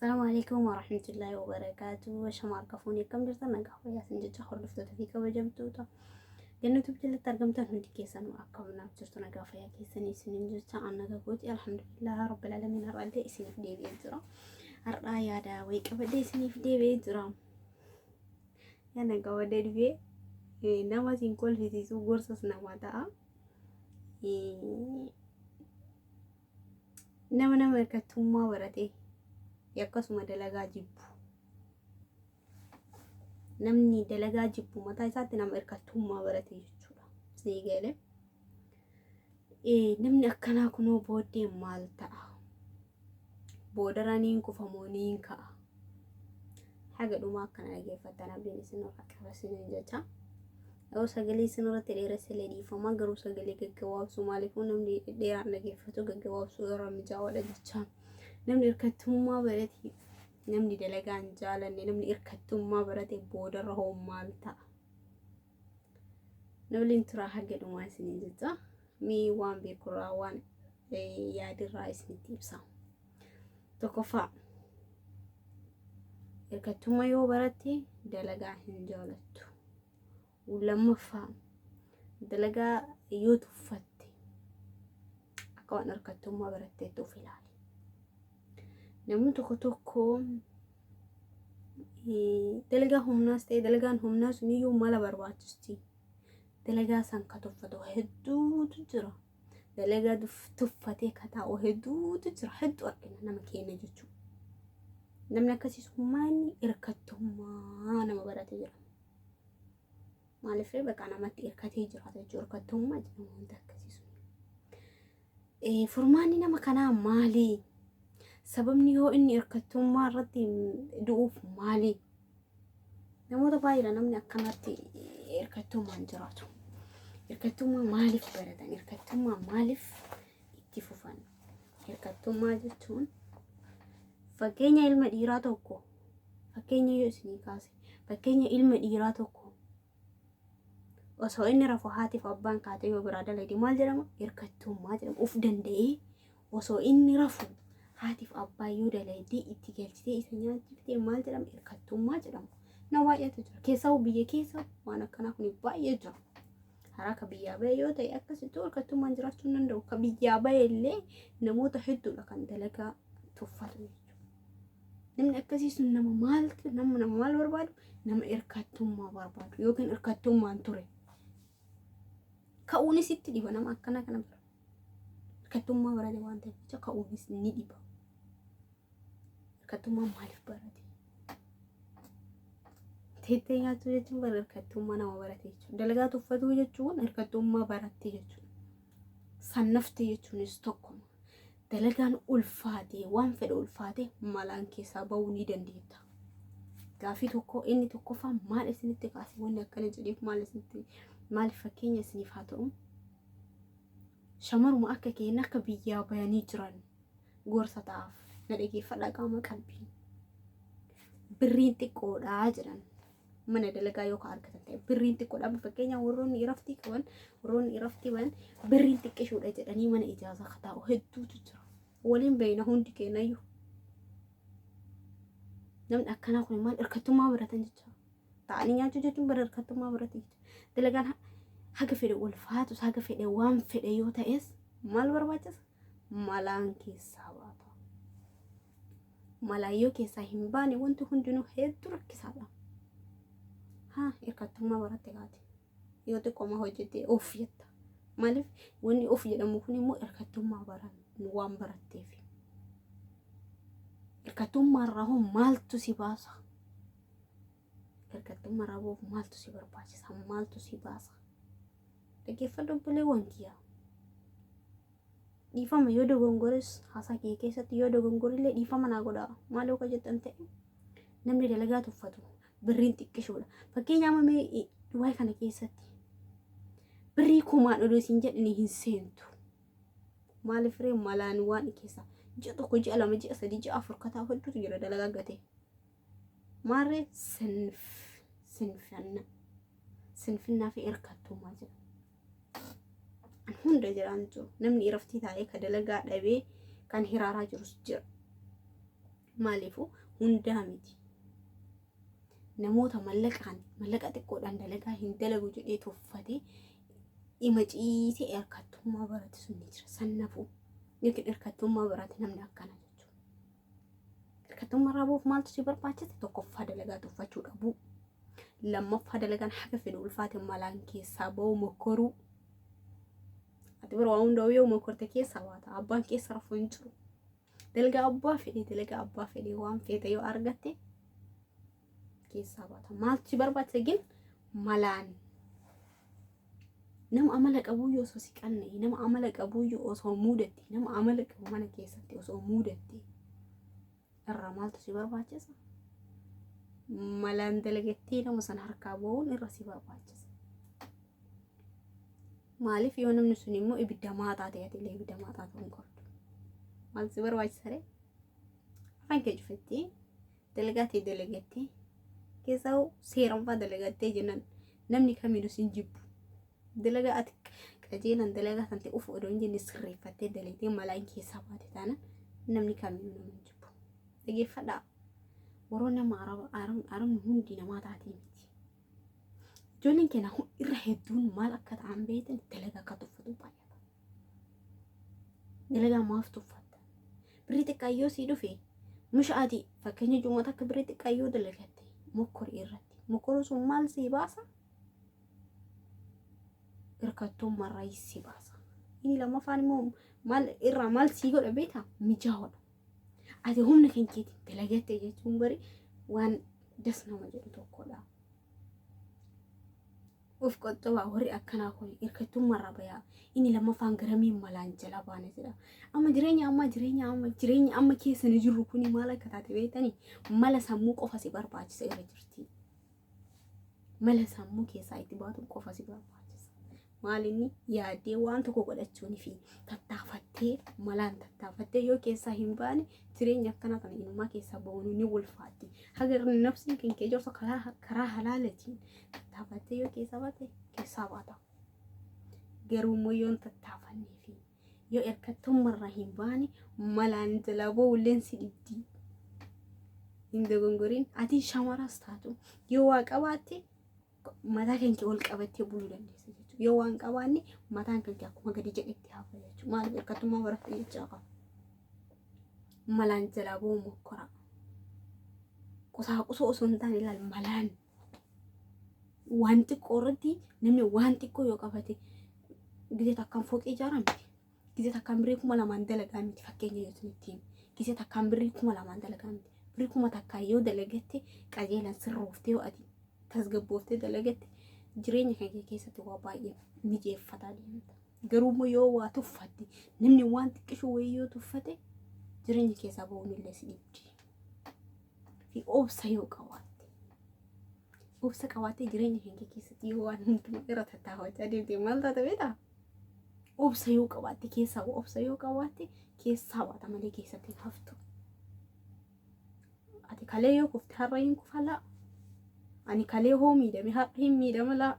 السلام عليكم ورحمة الله وبركاته. وشمار كفوني كم درت أنا قهوة يا سنجد شخور لفتو تفيك وجمتوتا جنة تبجل ترجمتها هندي كيسان وأكملنا بجرت أنا قهوة يا كيسان يسنين جرت أنا قهوتي الحمد لله رب العالمين. أرأي سني في دي بيجرا أرأي يا داوي كبدي سني في دي بيجرا يعني قهوة دي بي نما سينكول في تيسو غورسس نما دا نما كتوما ورتي يكسم دلقا جيبو namni dalagaa jibbu mataa isaatti nama hirkattummaa barate jechuudha. Seegale namni akkanaa kunoo booddee maal ta'a? Boodaraniin kufamooniin ka'a. Haga dhumaa akkana dhageeffatan abdiin isin irraa qabasiin jecha. Yoo sagalee isin irratti dheeressee dhiifama garuu sagalee gaggabaabsuu maaliif namni dheeraan dhageeffatu gaggabaabsuu irra mijaa'aadha jecha. Namni hirkattummaa barate namni dalagaan jaalanne namni hirkattummaa barate boodarra hoo maal ta'a? Namni turaa haga dhumaa isin jecha. Mii waan beekurraa waan yaadirraa isinitti ibsa. Tokkoffaa hirkattummaa yoo baratte dalagaa hin jaalattu. Lammaffaa dalagaa yoo tuffatte akka waan hirkattummaa baratteetti of ilaali. Namni tokko dalagaa humnaas ta'e dalagaan humnaa suniyyuu mala barbaachisti. Dalagaa san ka tuffatu hedduutu jira. Dalagaa tuffatee ka taa'u hedduutu jira. Hedduu argina nama keenya jechuudha. Namni akkasiisu maanni hirkattummaa nama barate jira. Maaliif bakka namatti hirkatee jiraata jechuudha. Hirkattummaa jedhama wanta akkasiisu. Furmaanni nama kanaa maali? Sababni yoo inni hirkattummaa irratti du'uuf maali? Namoota baay'eedha namni akkanatti hirkattummaan jiraatu. Hirkattummaa maaliif baratan? Hirkattummaa maaliif itti fufan? Hirkattummaa jechuun fakkeenya ilma dhiiraa tokko fakkeenya yoo isinii kaase fakkeenya ilma dhiiraa tokko osoo inni rafu haatiif abbaan kaatee yoo biraa dalagde maal jedhama? Hirkattummaa jedhama. Uf danda'ee osoo inni rafu haatiif abbaa yoo dalagde itti galchitee isa nyaachiftee maal jedhama? Hirkattummaa jedhama. Na baay'eetu jira. Keessaa biyya keessa waan akkanaa kun baay'ee jira. Haraa ka biyyaa bahe yoo ta'e akkasitti hirkattummaan jiraachuu hin danda'u. Ka biyyaa bahe illee namoota hedduudha kan dalagaa tuffatu jechuudha. Namni akkasiisu nama maal barbaadu? Nama hirkattummaa barbaadu yookiin hirkattummaan ture. Ka'uunis itti dhiba nama akkanaa kana bira. Hirkattummaa barate waan ta'eef jecha ka'uunis ni dhiba. Hirkattummaa maaliif barate? Teettee nyaachuu jechuun bara hirkattummaa nama barate jechuudha. Dalagaa tuffatuu jechuun hirkattummaa baratte jechuudha. Sannafte jechuunis tokkuma. Dalagaan ulfaate waan fedhe ulfaate malaan keessaa bahuu ni dandeetta. Gaafii tokko inni tokkoffaa maal isinitti kaase wanni akkana jedheef maal fakkeenya isiniif haa ta'u? Shamaruma akka keenya akka biyyaa bayanii jiran gorsa ta'aaf na dhageeffadhaa qaama qalbii. Birriin xiqqoodhaa jedhan mana dalagaa yookaan argatan ta'e birriin xiqqoodhaa fakkeenya warroonni iraftii qaban warroonni iraftii bahan birriin xiqqishuudha jedhanii mana ijaazaa ka taa'u hedduutu jira. Waliin beeyna hundi keenyayyuu. Namni akkanaa kun maal hirkattummaa baratan jecha. Ta'anii nyaachuu jechuun bara hirkattummaa barate jecha. Dalagaan haga fedhe ulfaatus haga fedhe waan fedhe yoo ta'es maal barbaachisa? Malaan keessaa baata. Malaan yoo keessaa hin baane wanti hundinuu hedduu rakkisaadha. Hirkattummaa baratte kaate. Yoo xiqqooma hojjette of jetta. Maaliif wanni of jedhamu kun immoo hirkattummaa waan baratteef. Hirkattummaa irraa hoo maaltu si baasa? Hirkattummaa irraa hoo maaltu si barbaachisa? Maaltu si baasa? Dhageeffadhu obboleewwan kiyyaa. Dhiifama yoo dogongores haasaa kee keessatti yoo dogongorillee dhiifama naa godhaa. Maal yoo ka jettan ta'e namni dalagaa tuffatu birriin xiqqishuudha. Fakkeenyaaf mee duwwaa kana keessatti birrii kumaan odoo isin jedhanii hin seentu. Maaliif ree malaan waan keessa ji'a tokko ji'a lama ji'a sadii ji'a afur kataa hedduutu jira dalagaa gatee. Maarree sinfinnaa fi hirkattummaa jedha. Hunda jiraan jiru namni iraftii taa'ee ka dalagaa dhabee kan hiraaraa jirus jira. maaliifuu hundaa miti. Namoota mallaqa xiqqoodhaan dalagaa hin dalagu jedhee tuffatee ima ciisee hirkattummaa barate sun ni jira. Sannafuu yookiin hirkattummaa barate namni akkana jechuudha. Hirkattummaa raabuuf maaltu si barbaachise? Tokkoffaa dalagaa tuffachuu dhabuu. Lammaffaa dalagaan haga fedhu ulfaate malaan keessaa ba'uu mokkoruu. Ati bira waa hundaa yoo mokkorte keessaa baata. Abbaan keessa rafuu hin jiru. Dalagaa abbaa fedhee waan feete yoo argatte keessaa baata. Maaltu si barbaachise gin malaan. Nama amala qabuyyoo osoo siqanne, nama amala qabuyyoo osoo muudatte, nama amala qabu mana keessatti osoo muudatte irraa maaltu si barbaachisa? Malaan dalagattee nama sana harkaa ba'uun irra si barbaachisa. Maaliif yoo namni sun immoo ibidda maataa ta'etillee ibidda maataa ta'uu hin qabdu. Maaltu si barbaachisa ree? Afaan kee cufattee dalagattee keessaa seeraan fa'aa dalagattee jennan namni kamiinuu sin jibbu. Dalagaa ati qajeelan dalagaa kan ta'e of odoo hin jenne sirreeffattee dalagdee malaan keessaa baate taana namni kamiinuu nama hin jibbu. Dhageeffadhaa. Waroo nama aramni hundi namaa taatee miti. Ijoolleen keenya irra hedduun maal akka ta'an beektan dalagaa akka tuffatu baay'ata. Dalagaa maaf tuffatta? Birrii xiqqaayyoo sii dhufe musha ati fakkeenya jumaata akka birrii xiqqaayyoo dalagatte mokkorii irratti. Mokkoruu sun maal sii baasa? Hirkattummaa irraa sii baasa. Inni lammaffaan immoo maal sii godha beektaa? Mijaa'oodha. Ati humna kan keetiin dalagatte jechuun bari waan das nama jedhu tokkodha. Of qottobaa warri akkanaa kun hirkattummaa irraa bayaa. Inni lammaffaan garamiin malaan jala baana jedha. Amma jireenya amma keessa ni jirru kuni maal akka taate beektanii? Mala sammuu qofa si barbaachisa irra jirti. Mala sammuu keessaa itti baatu qofa si barbaachisa. Maalinni yaadee waan tokko godhachuun fi tattaafattee yoo keessaa hin baane jireenya akkana kana inummaa keessaa ba'uun ni ulfaatti. Haga nafsiin kan kee jirtu karaa halaalatiin tattaafattee yoo keessaa baate keessaa baata. Garuu immoo yoo tattaafannee fi yoo hirkattummaa hin baane malaan jala ba'uulleen si dhibdi. Hin dogongoriin ati shamaras taatu yoo waa qabaatte mataa kan kee ol qabattee buluu dandeessa jechuudha. Yoo waan qabaanne mataan kan kee akkuma gadi jedhetti hafa jechuudha. Maaliif hirkattummaa baratte jechaa qaba. Malaan jalaa ba'uu mokkora. Qusaaqusoo osoo hin taane ilaali malaan. Waan xiqqoo irratti namni waan xiqqoo yoo qabate gizee takkaan fooqee ijaaramte. Gizee takkaan birrii 2000 dalagaa miti fakkeenya yoo ittiin. Gizee takkaan birrii 2000 dalagaa miti. Birrii 1000 takkaan yoo dalagatte qajeelan sirrooftee yoo ati tasgabbooftee dalagatte jireenya kan kee keessatti waa baay'ee mijeeffataa deemta. Garuu immoo yoo waa tuffatte namni waan xiqqishuu wayii yoo tuffate jireenya keessaa ba'uun illee si dhibdi. Fi obsa yoo qabaatte. Obsa qabaattee jireenya kan kee keessatti yoo waan hundumaa irra tattaafachaa deemte maal taata beektaa? Obsa yoo qabaatte keessaa baata malee keessatti hin haftu. Ati kalee yoo kufte har'a hin kufalaa. Ani kalee hoo miidhame har'a hin miidhama laa.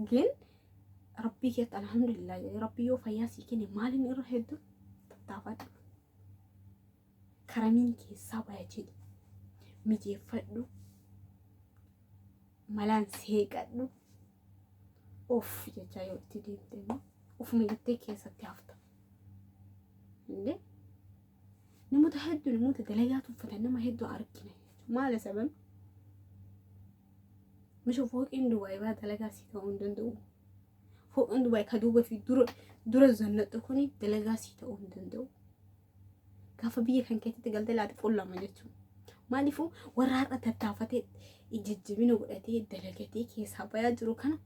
Gin rabbii keetti alhamdulillah jedhee rabbii yoo fayyaa sii kenne maaliin irra hedduu tattaafadhu. Karamiin keessaa baya jedhi. Mijeeffadhu. Malaan seeqadhu. Of jechaa yoo itti deemte ofuma jettee keessatti hafta. Indee namoota hedduu namoota dalagaa tuffatan nama hedduu argina. Maali sababni? Mishu fooqin Dubaay baa dalagaa sii ta'uu hin danda'u. Fooqin Dubaay ka duuba fi dura zannadhu kuni dalagaa sii ta'uu hin danda'u. Gaafa biyya kan keessatti galtee laati qullama jechuudha. Maaliifuu warra har'a tattaafatee ijjijjibina godhatee dalagatee keessaa bayaa jiru kana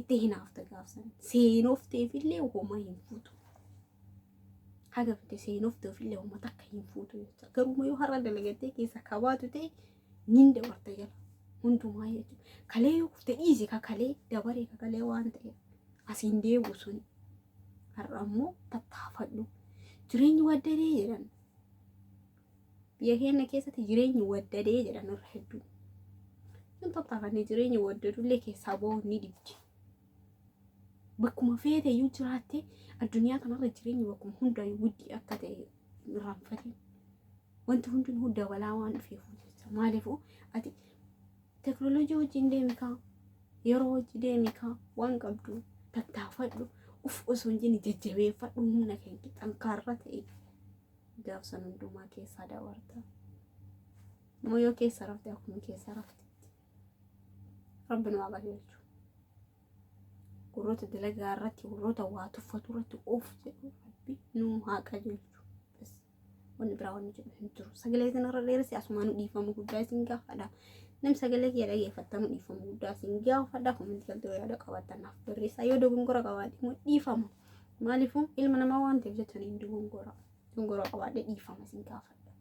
itti hinaafta gaafsan. Seenofteefillee homaa hin fuutu. Haga fite seenofteefillee homaa takka hin fuutu jechuudha. Garuu yoo har'a dalagatee keessa kabaatu ta'e niin dabarta jala. Hundumaa jechuudha. Kalee yoo kufte dhiise ka kalee dabaree ka kalee waan ta'eef asiin deebi'u suni. Har'a immoo tattaafadhu. Jireenyi waddadee jedhan. Biyya keenya keessatti jireenyi waddadee jedhan irra hedduu. Kun tattaafannee jireenyi waddadullee keessaa ba'uu ni dhibdi. Bakkuma feete iyyuu jiraatte addunyaa kanarra jireenyi bakkuma hundaayyuu wuddii akka ta'e irraanfatee. wanti hundinuu dabalaa waan dhufeefu jecha maaliifuu ati teknooloojii wajjin deemikaa yeroo hojii deemikaa waan qabdu tattaafadhu osoo hin jenne jajjabeeffadhu humna keenya xankaarra ta'e gaafsan hundumaa keessaa dabarta moo yoo keessa rafte akkuma keessa raftetti rabbi nu qajeelchu warroota dalagaa irratti warroota waa tuffatu irratti of jedhu rabbi nu haa qajeelchu bas wanni biraa wanni jedhu hin jiru sagalee kanarra dheeresi asumaan dhiifamu guddaa isin gaafadha nam sagalee kee dhageeffattamu dhiifamu guddaa isin gaafadha komentii galtee yaada qabattanaaf barreessaa yoo dogongora qabaadhe immoo dhiifama maaliifuu ilma namaa waan ta'eef jechanii dogongora qabaadhe dhiifama isin gaafadha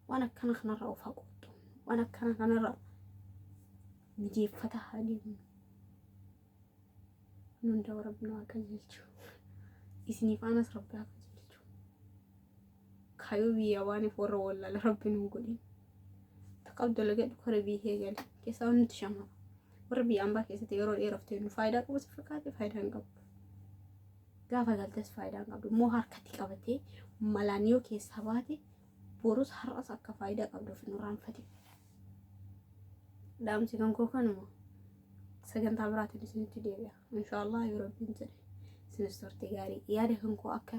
waan akkana kanarraa of haa qottu waan akkana kanarraa mijeeffata haa deemnu nunda rabbi nu haa qajeelchu isiniif anas rabbi haa qajeelchu kaayoo biyya waaniif warra wallaala rabbi nu godhin taqabdu lagadu kore biyyee gali keessa wanti shama warra biyya ambaa keessatti yeroo dheeraftee nu faayidaa qabu si fakkaate faayidaa hin qabu gaafa galtes faayidaa hin qabdu moo harkatti qabatee malaan yoo keessa baate borus har'as akka faayidaa qabduuf nu raanfate dhaamsi kan koo kanuma sagantaa biraatiin isinitti deebi'a inshaallah yoo rabbiin jedhe isinis turte gaarii yaada kan koo akka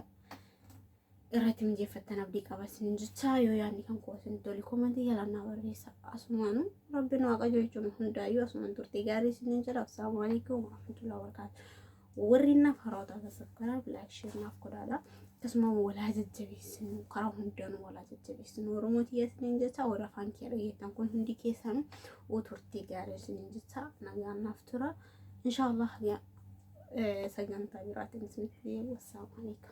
irratti mijeeffattan abdii qaba isin jecha yoo yaadni kan koo isin toli komentii jalannaa barreessa asumaanu rabbiin waaqa jechuun hundaayyuu asumaan turte gaarii isinin jedha assalaamu alaykum warahmatullahi wabarakaatuh warri naaf haroota tasabkaraaf laayik sheer naaf godhaadha akkasuma walaa jajjabeessin karaa hundaanuu walaa jajjabeessin oromootii isinin jecha warra afaan kee dhageettan kun hundi keessan oo turte gaarii isinin jecha nagaan naaf tura inshaallah sagantaa biraatiin isinitti deebi'u assalaamu alaykum